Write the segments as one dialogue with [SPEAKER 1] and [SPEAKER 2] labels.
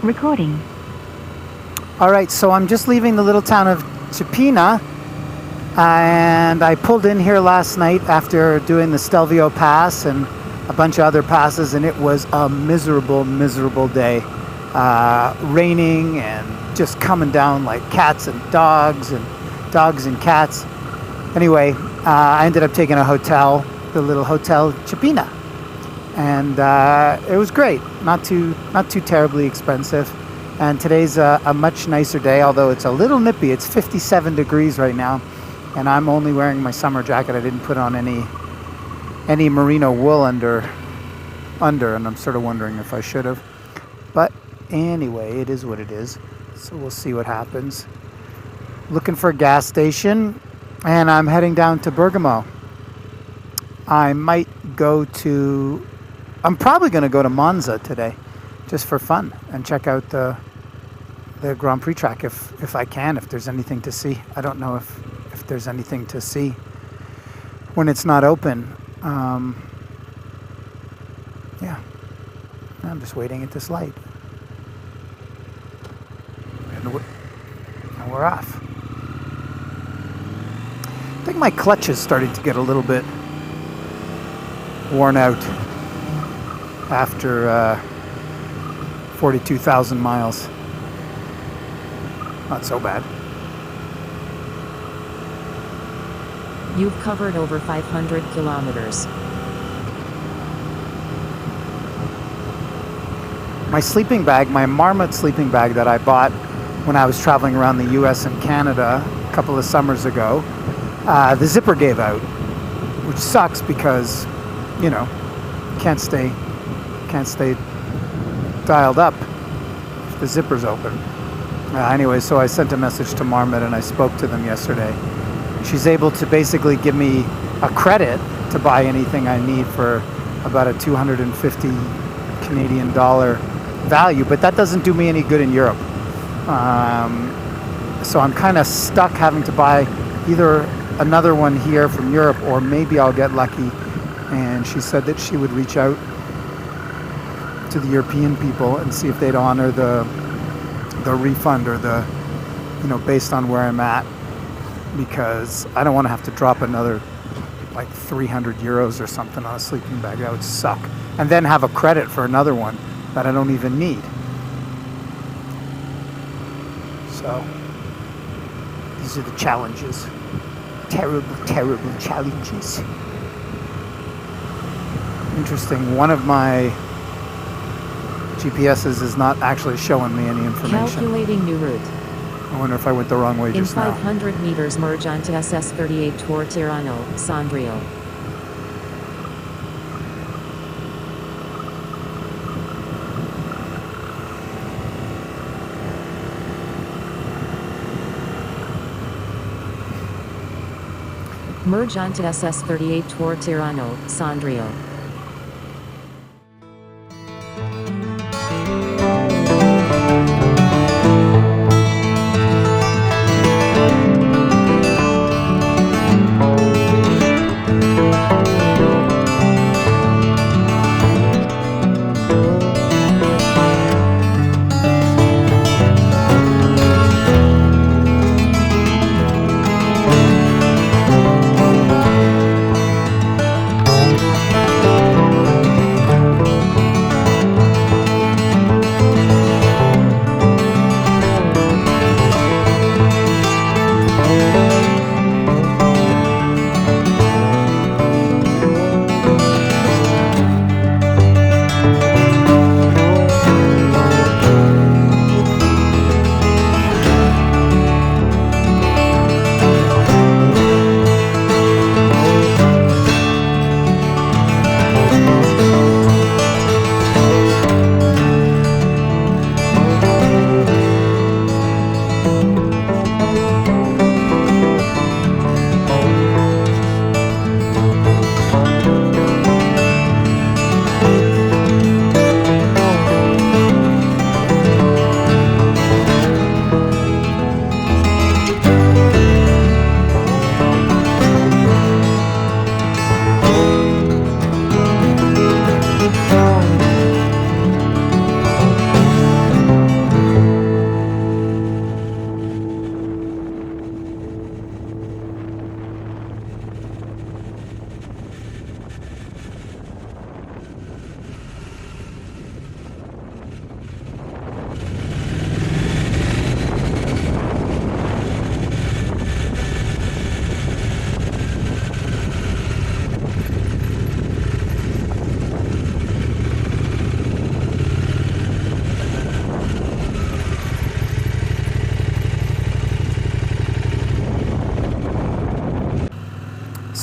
[SPEAKER 1] Recording.
[SPEAKER 2] All right, so I'm just leaving the little town of Cepina, and I pulled in here last night after doing the Stelvio Pass and a bunch of other passes, and it was a miserable, miserable day. Raining and just coming down like cats and dogs and cats. Anyway, I ended up taking a hotel, the little hotel Cepina, and it was great. Not too terribly expensive. And today's a much nicer day, although it's a little nippy. It's 57 degrees right now, and I'm only wearing my summer jacket. I didn't put on any merino wool under, and I'm sort of wondering if I should have. But anyway, it is what it is. So we'll see what happens. Looking for a gas station, and I'm heading down to Bergamo. I'm probably going to go to Monza today, just for fun, and check out the Grand Prix track if I can, if there's anything to see. I don't know if there's anything to see when it's not open. Yeah, I'm just waiting at this light. And we're off. I think my clutch is starting to get a little bit worn out after 42,000 miles. Not so bad.
[SPEAKER 3] You've covered over 500 kilometers.
[SPEAKER 2] My sleeping bag, my Marmot sleeping bag that I bought when I was traveling around the US and Canada a couple of summers ago, the zipper gave out, which sucks because, you know, can't stay dialed up if the zipper's open. Anyway, so I sent a message to Marmot and I spoke to them yesterday. She's able to basically give me a credit to buy anything I need for about a 250 Canadian dollar value, but that doesn't do me any good in Europe. So I'm kind of stuck having to buy either another one here from Europe, or maybe I'll get lucky. And she said that she would reach out to the European people and see if they'd honor the refund, or based on where I'm at, because I don't want to have to drop another like 300 euros or something on a sleeping bag. That would suck. And then have a credit for another one that I don't even need. So these are the challenges. Terrible, terrible challenges. Interesting. One of my GPSs is not actually showing me any information.
[SPEAKER 3] Calculating new route.
[SPEAKER 2] I wonder if I went the wrong way just now.
[SPEAKER 3] In 500 meters, merge onto SS38 toward Tirano, Sondrio. Merge onto SS38 toward Tirano, Sondrio.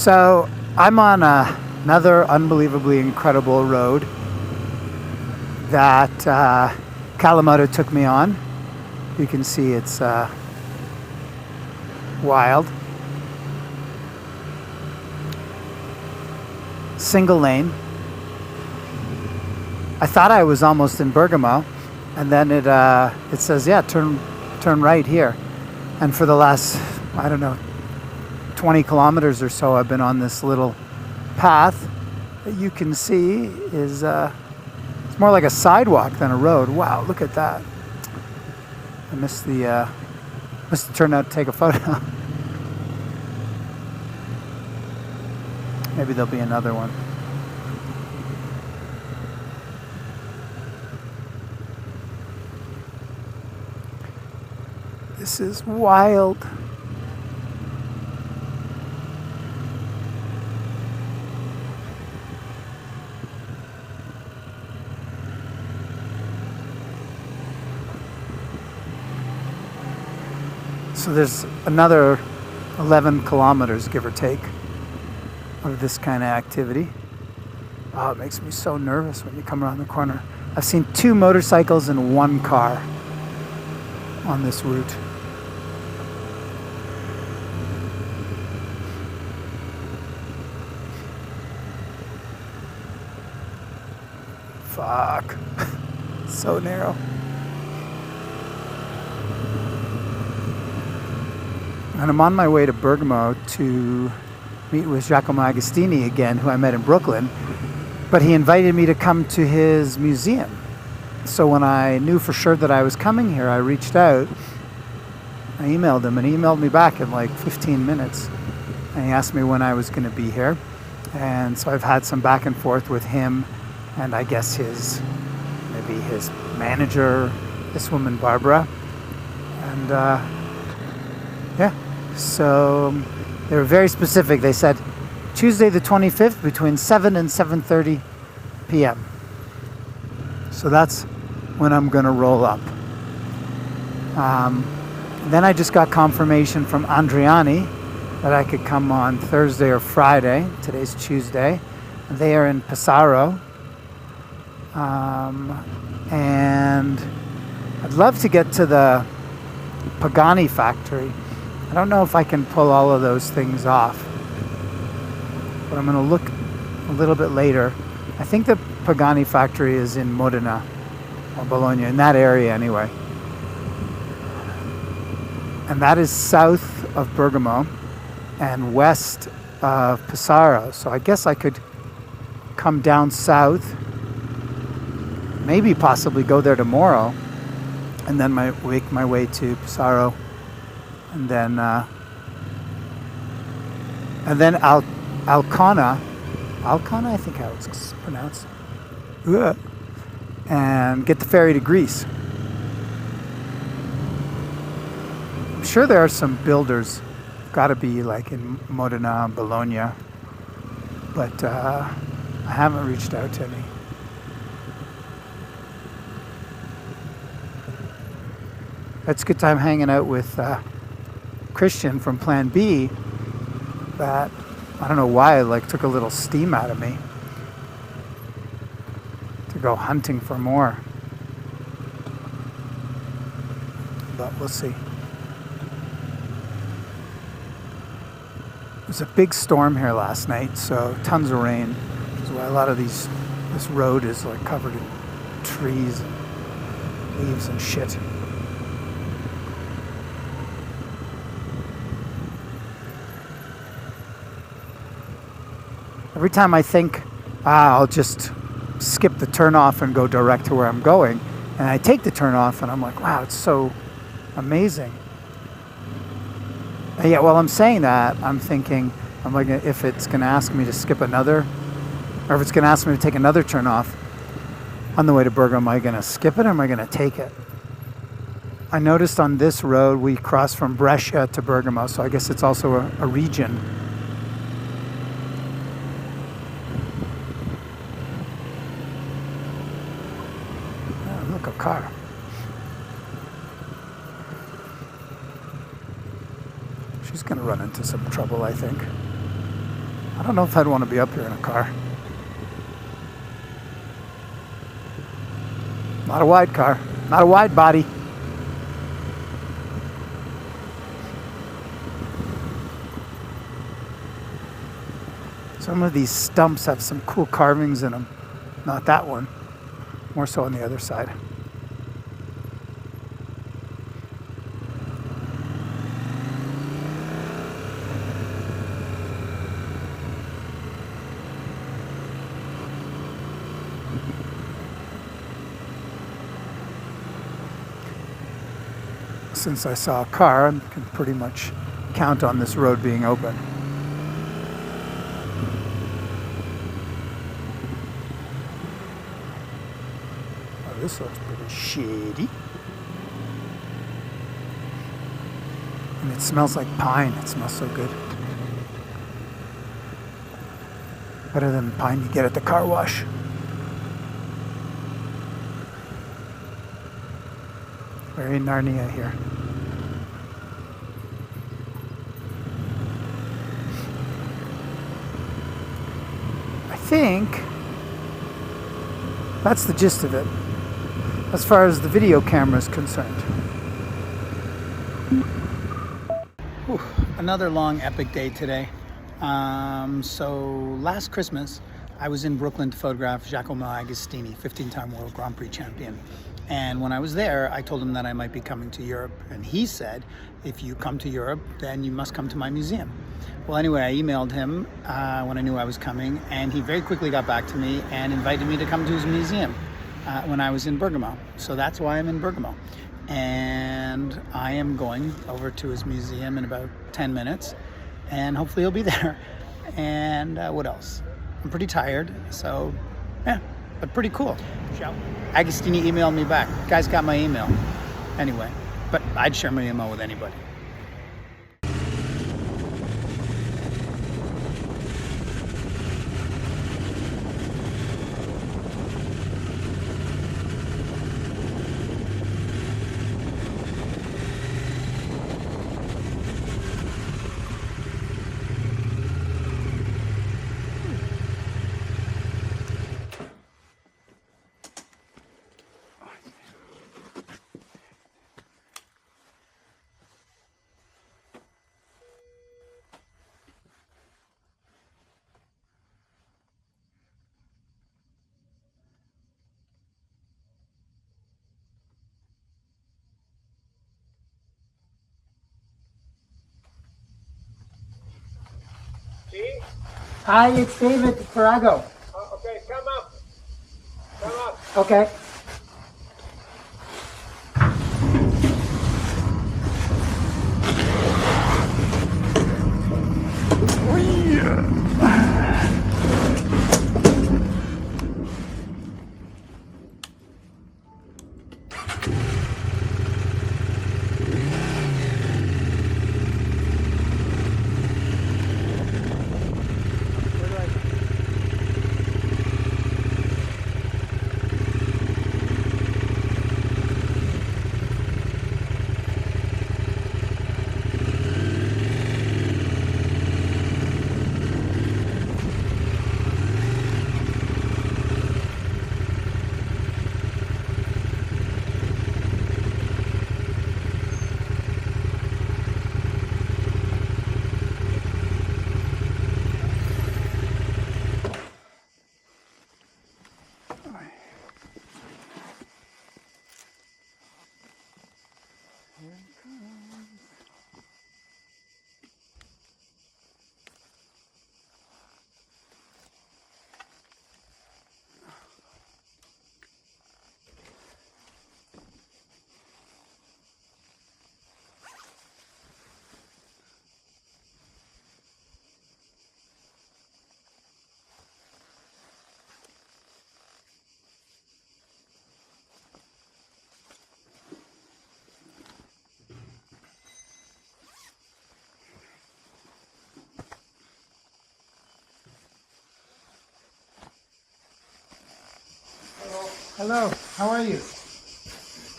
[SPEAKER 2] So I'm on another unbelievably incredible road that Kawamoto took me on. You can see it's wild. Single lane. I thought I was almost in Bergamo, and then it says, yeah, turn right here. And for the last, I don't know, 20 kilometers or so, I've been on this little path that you can see is it's more like a sidewalk than a road. Wow, look at that. I missed the turn out to take a photo. Maybe there'll be another one. This is wild. So there's another 11 kilometers, give or take, of this kind of activity. Oh, it makes me so nervous when you come around the corner. I've seen 2 motorcycles and 1 car on this route. Fuck. So narrow. And I'm on my way to Bergamo to meet with Giacomo Agostini again, who I met in Brooklyn. But he invited me to come to his museum. So when I knew for sure that I was coming here, I reached out. I emailed him, and he emailed me back in like 15 minutes. And he asked me when I was going to be here. And so I've had some back and forth with him and I guess maybe his manager, this woman Barbara. And yeah, so they were very specific. They said Tuesday the 25th between 7 and 7:30 p.m. So that's when I'm going to roll up. Then I just got confirmation from Andriani that I could come on Thursday or Friday. Today's Tuesday. They are in Pesaro. And I'd love to get to the Pagani factory. I don't know if I can pull all of those things off, but I'm going to look a little bit later. I think the Pagani factory is in Modena or Bologna, in that area anyway. And that is south of Bergamo and west of Pesaro. So I guess I could come down south, maybe possibly go there tomorrow, and then make my way to Pesaro, and then Alcana, I think how it's pronounced, and get the ferry to Greece. I'm sure there are some builders, got to be like in Modena and Bologna, but I haven't reached out to any. It's a good time hanging out with Christian from Plan B. That I don't know why took a little steam out of me to go hunting for more, but we'll see. There was a big storm here last night, so tons of rain. That's why a lot of this road is covered in trees and leaves and shit. Every time I think, I'll just skip the turnoff and go direct to where I'm going, and I take the turnoff and I'm like, wow, it's so amazing. And yet while I'm saying that, I'm thinking, if it's going to ask me to skip another, or if it's going to ask me to take another turnoff on the way to Bergamo, am I going to skip it or am I going to take it? I noticed on this road we cross from Brescia to Bergamo, so I guess it's also a region. Look, a car. She's going to run into some trouble, I think. I don't know if I'd want to be up here in a car. Not a wide car, not a wide body. Some of these stumps have some cool carvings in them. Not that one, more so on the other side. Since I saw a car, I can pretty much count on this road being open. Oh, this looks pretty shady. And it smells like pine. It smells so good. Better than pine you get at the car wash. Very Narnia here. I think that's the gist of it, as far as the video camera is concerned. Whew, another long epic day today. So last Christmas, I was in Brooklyn to photograph Giacomo Agostini, 15-time World Grand Prix champion. And when I was there, I told him that I might be coming to Europe. And he said, if you come to Europe, then you must come to my museum. Well, anyway, I emailed him when I knew I was coming, and he very quickly got back to me and invited me to come to his museum when I was in Bergamo. So that's why I'm in Bergamo. And I am going over to his museum in about 10 minutes, and hopefully he'll be there. And what else? I'm pretty tired, so yeah, but pretty cool. Agostini emailed me back. Guys got my email. Anyway, but I'd share my email with anybody. Hi, it's David Farago.
[SPEAKER 1] Okay, come up. Come up.
[SPEAKER 2] Okay. Hello, how are you?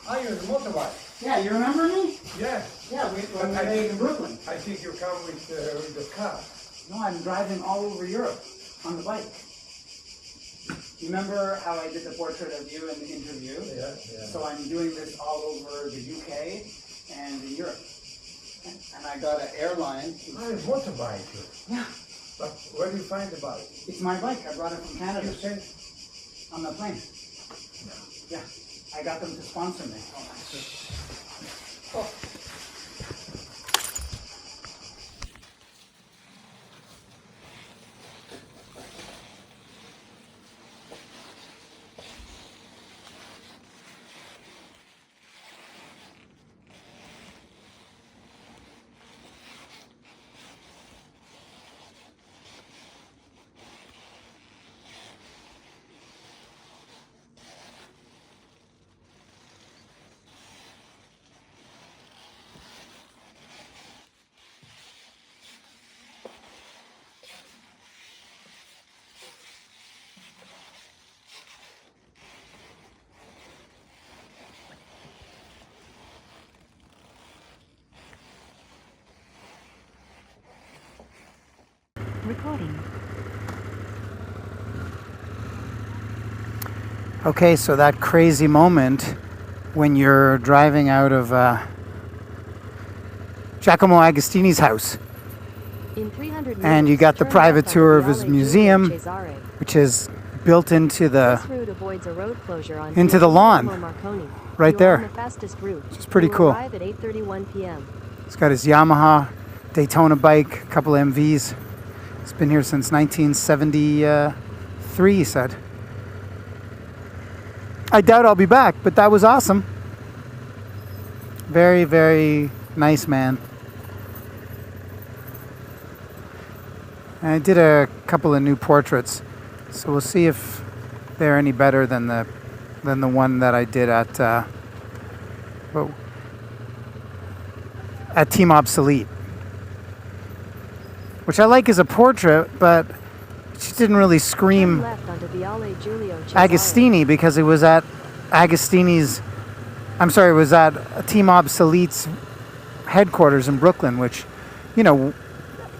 [SPEAKER 1] Oh, you're the motorbike.
[SPEAKER 2] Yeah, you remember me?
[SPEAKER 1] Yeah.
[SPEAKER 2] Yeah, we met in Brooklyn.
[SPEAKER 1] I think you come with the car.
[SPEAKER 2] No, I'm driving all over Europe on the bike. You remember how I did the portrait of you in the interview?
[SPEAKER 1] Yeah.
[SPEAKER 2] So I'm doing this all over the UK and in Europe. And I got an airline.
[SPEAKER 1] Ah, a motorbike.
[SPEAKER 2] Yeah,
[SPEAKER 1] But where do you find the bike?
[SPEAKER 2] it's my bike. I brought it from Canada
[SPEAKER 1] You sent?
[SPEAKER 2] on the plane. Yeah, I got them to sponsor me. Oh.
[SPEAKER 3] Recording.
[SPEAKER 2] Okay, so that crazy moment when you're driving out of Giacomo Agostini's house,
[SPEAKER 3] In 300 meters,
[SPEAKER 2] and you got the
[SPEAKER 3] turn
[SPEAKER 2] private
[SPEAKER 3] left
[SPEAKER 2] tour
[SPEAKER 3] onto
[SPEAKER 2] of his
[SPEAKER 3] Viale
[SPEAKER 2] museum,
[SPEAKER 3] Giulio Cesare.
[SPEAKER 2] which is built into
[SPEAKER 3] This
[SPEAKER 2] the
[SPEAKER 3] route avoids a road closure on
[SPEAKER 2] into the
[SPEAKER 3] Via
[SPEAKER 2] lawn,
[SPEAKER 3] Giacomo Marconi.
[SPEAKER 2] right
[SPEAKER 3] You are
[SPEAKER 2] there.
[SPEAKER 3] on the fastest route.
[SPEAKER 2] Which is pretty
[SPEAKER 3] You will
[SPEAKER 2] cool.
[SPEAKER 3] arrive at 8:31 p.m.
[SPEAKER 2] He's got his Yamaha Daytona bike, a couple of MVs. It's been here since 1973, he said. I doubt I'll be back, but that was awesome. Very, very nice man. And I did a couple of new portraits, so we'll see if they're any better than the one that I did at Team Obsolete, which I like as a portrait, but she didn't really
[SPEAKER 3] Turn
[SPEAKER 2] scream
[SPEAKER 3] left onto Viale Giulio Cesare.
[SPEAKER 2] Agostini because it was at Agostini's. I'm sorry, it was at Team Obsolete's headquarters in Brooklyn, which, you know,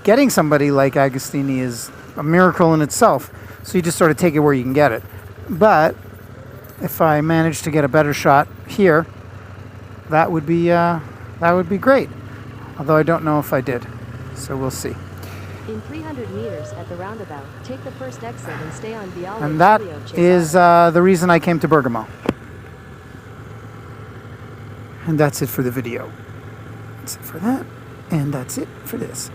[SPEAKER 2] getting somebody like Agostini is a miracle in itself. So you just sort of take it where you can get it. But if I manage to get a better shot here, that would be great. Although I don't know if I did, so we'll see.
[SPEAKER 3] In 300 meters at the roundabout, take the first exit and stay on Viale
[SPEAKER 2] And that
[SPEAKER 3] Giulio Cesare.
[SPEAKER 2] is the reason I came to Bergamo. And that's it for the video. That's it for that, and that's it for this.